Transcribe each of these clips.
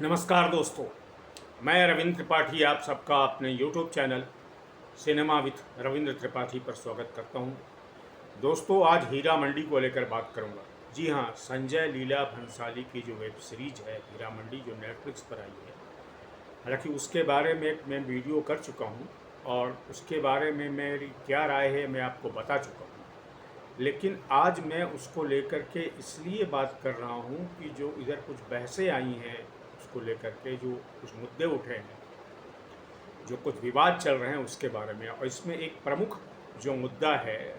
नमस्कार दोस्तों, मैं रविंद्र त्रिपाठी आप सबका अपने YouTube channel cinema with Ravindra Tripathi पर स्वागत करता हूं। दोस्तों, आज हीरा मंडी को लेकर बात करूंगा। जी हां, संजय लीला भंसाली की जो वेब सीरीज है हीरा मंडी, जो नेटफ्लिक्स पर आई है, हालांकि उसके बारे में मैं वीडियो कर चुका हूं और उसके बारे में मेरी क्या राय है मैं आपको बता चुका हूं। लेकिन आज मैं उसको लेकर के इसलिए बात कर रहा हूं कि जो इधर कुछ बहसें आई हैं उसको लेकर के, जो कुछ मुद्दे उठे हैं, जो कुछ विवाद चल रहे हैं उसके बारे में। और इसमें एक प्रमुख जो मुद्दा है,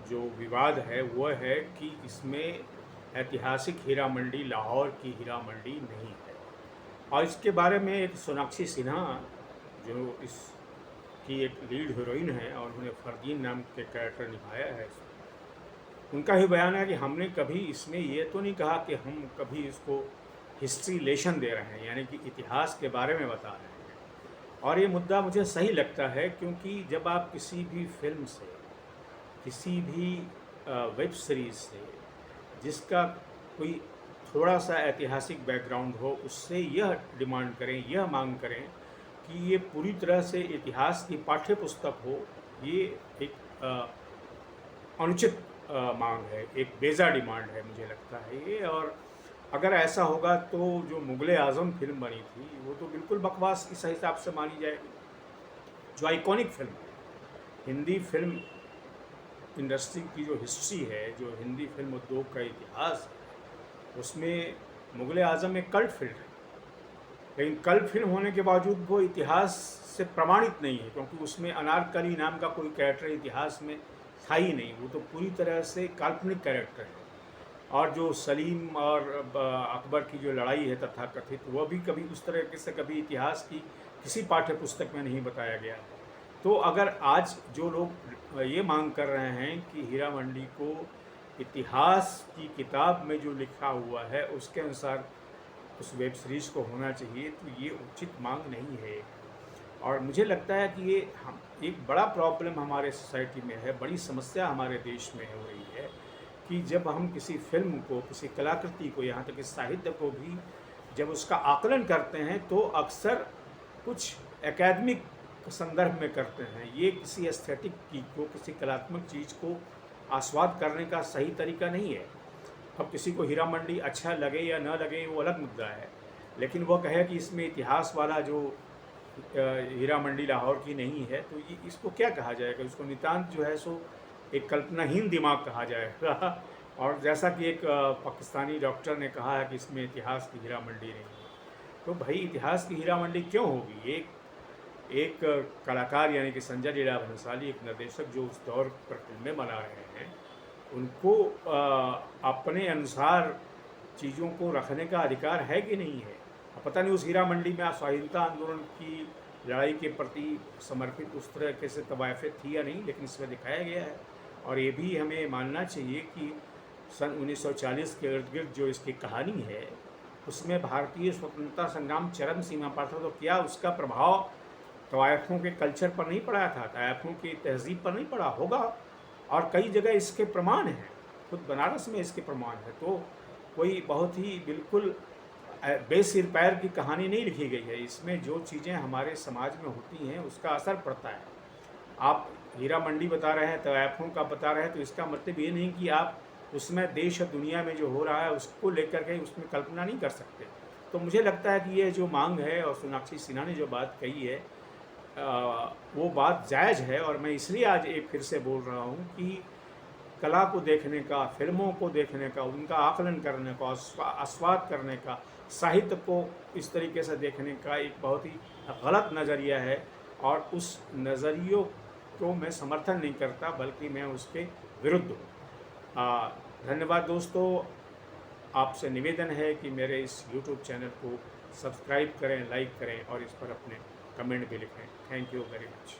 जो विवाद है, वह है कि इसमें ऐतिहासिक हीरा मंडी लाहौर की हीरा मंडी नहीं है। और इसके बारे में एक सोनाक्षी सिन्हा, जो इसकी एक लीड हीरोइन है और उन्होंने फरदीन नाम के कैरेक्टर निभाया है, उनका ही बयान है कि हमने कभी इसमें ये तो नहीं कहा कि हम कभी इसको हिस्ट्री लेशन दे रहे हैं, यानी कि इतिहास के बारे में बता रहे हैं। और ये मुद्दा मुझे सही लगता है, क्योंकि जब आप किसी भी फिल्म से, किसी भी वेब सीरीज़ से जिसका कोई थोड़ा सा ऐतिहासिक बैकग्राउंड हो, उससे यह डिमांड करें, यह मांग करें कि ये पूरी तरह से इतिहास की पाठ्य पुस्तक हो, ये एक अनुचित मांग है, एक बेजा डिमांड है, मुझे लगता है ये। और अगर ऐसा होगा तो जो मुग़ल आज़म फिल्म बनी थी वो तो बिल्कुल बकवास इस हिसाब से मानी जाएगी। जो आइकॉनिक फिल्म है, हिंदी फिल्म इंडस्ट्री की जो हिस्ट्री है, जो हिंदी फिल्म उद्योग का इतिहास है, उसमें मुग़ल आज़म एक कल्ट फिल्म है। लेकिन कल्ट फिल्म होने के बावजूद वो इतिहास से प्रमाणित नहीं है, क्योंकि उसमें अनारकली नाम का कोई कैरेक्टर इतिहास में था ही नहीं। वो तो पूरी तरह से काल्पनिक कैरेक्टर है। और जो सलीम और अकबर की जो लड़ाई है तथाकथित, वह भी कभी उस तरीके से कभी इतिहास की किसी पाठ्य पुस्तक में नहीं बताया गया। तो अगर आज जो लोग ये मांग कर रहे हैं कि हीरा मंडी को इतिहास की किताब में जो लिखा हुआ है उसके अनुसार उस वेब सीरीज़ को होना चाहिए, तो ये उचित मांग नहीं है। और मुझे लगता है कि ये हम एक बड़ा प्रॉब्लम हमारे सोसाइटी में है, बड़ी समस्या हमारे देश में हो रही है कि जब हम किसी फिल्म को, किसी कलाकृति को, यहाँ तक कि साहित्य को भी जब उसका आकलन करते हैं तो अक्सर कुछ एकेडमिक संदर्भ में करते हैं। ये किसी एस्थेटिक चीज़ को, किसी कलात्मक चीज़ को आस्वाद करने का सही तरीका नहीं है। अब किसी को हीरा मंडी अच्छा लगे या न लगे वो अलग मुद्दा है, लेकिन वो कहे कि इसमें इतिहास वाला जो हीरा मंडी लाहौर की नहीं है, तो ये इसको क्या कहा जाएगा? इसको नितांत जो है सो एक कल्पनाहीन दिमाग कहा जाएगा। और जैसा कि एक पाकिस्तानी डॉक्टर ने कहा है कि इसमें इतिहास की हीरा मंडी नहीं है, तो भाई इतिहास की हीरा मंडी क्यों होगी? एक एक कलाकार यानी कि संजय लीला भंसाली, एक निर्देशक जो उस दौर पर फिल्में बना रहे हैं, उनको अपने अनुसार चीज़ों को रखने का अधिकार है कि नहीं है? पता नहीं उस हीरा मंडी में स्वाधीनता आंदोलन की लड़ाई के प्रति समर्पित उस तरह से तवायफ़ें थी या नहीं, लेकिन इसमें दिखाया गया है। और ये भी हमें मानना चाहिए कि सन 1940 के इर्द गिर्द जो इसकी कहानी है, उसमें भारतीय स्वतंत्रता संग्राम चरम सीमा पर था, तो क्या उसका प्रभाव तवायफ़ों के कल्चर पर नहीं पड़ा था, तवायफ़ों की तहज़ीब पर नहीं पड़ा होगा? और कई जगह इसके प्रमाण हैं, खुद बनारस में इसके प्रमाण है। तो कोई बहुत ही बिल्कुल बेसिर पैर की कहानी नहीं लिखी गई है। इसमें जो चीज़ें हमारे समाज में होती हैं उसका असर पड़ता है। आप हीरा मंडी बता रहे हैं, तवायफ़ों का बता रहे हैं, तो इसका मतलब ये नहीं कि आप उसमें देश और दुनिया में जो हो रहा है उसको लेकर के उसमें कल्पना नहीं कर सकते। तो मुझे लगता है कि ये जो मांग है और सोनाक्षी सिन्हा ने जो बात कही है, वो बात जायज़ है। और मैं इसलिए आज एक फिर से बोल रहा हूँ कि कला को देखने का, फिल्मों को देखने का, उनका आकलन करने का, आस्वाद करने का, साहित्य को इस तरीके से देखने का एक बहुत ही गलत नज़रिया है। और उस नज़रियों को मैं समर्थन नहीं करता, बल्कि मैं उसके विरुद्ध हूँ। धन्यवाद दोस्तों। आपसे निवेदन है कि मेरे इस YouTube चैनल को सब्सक्राइब करें, लाइक करें और इस पर अपने कमेंट भी लिखें। Thank you very much.